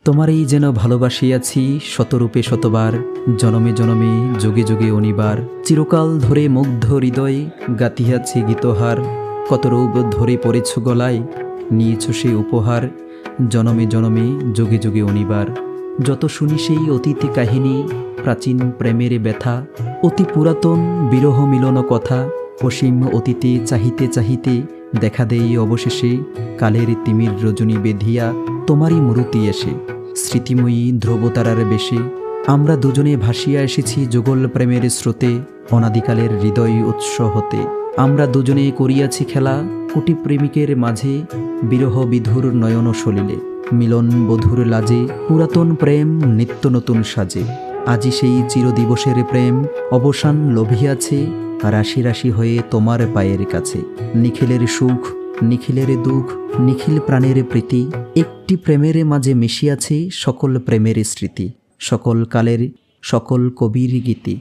তোমারই যেন ভালোবাসিয়াছি শতরূপে শতবার, জনমে জনমে যুগে যুগে অনিবার। চিরকাল ধরে মুগ্ধ হৃদয়ে গাতিয়াছি গীতহার, কত রূপ ধরে পড়েছ গলায়, নিয়েছ সেই উপহার। জনমে জনমে যুগে যুগে অনিবার। যত শুনি সেই অতীত কাহিনী, প্রাচীন প্রেমের ব্যথা, অতি পুরাতন বিরহ মিলন কথা। অসীম অতীতে চাহিতে চাহিতে দেখা দেই অবশেষে, কালের তিমির রজনী বেধিয়া তোমারই মূর্তি এসে। স্মৃতিময়ী ধ্রুবতারার বেশে আমরা দুজনে ভাসিয়া এসেছি যুগল প্রেমের স্রোতে, অনাদিকালের হৃদয় উৎস হতে। আমরা দুজনে করিয়াছি খেলা কোটি প্রেমিকের মাঝে, বিরহ বিধুর নয়ন সলিলে মিলন বধুর লাজে। পুরাতন প্রেম নিত্য নতুন সাজে, আজি সেই চিরদিবসের প্রেম অবসান লভিয়াছে, রাশি রাশি হয়ে তোমার পায়ের কাছে। নিখিলের সুখ নিখিলের দুঃখ, নিখিল প্রাণের প্রীতি, একটি প্রেমের মাঝে মিশিয়াছে সকল প্রেমের স্মৃতি, সকল কালের সকল কবির গীতি।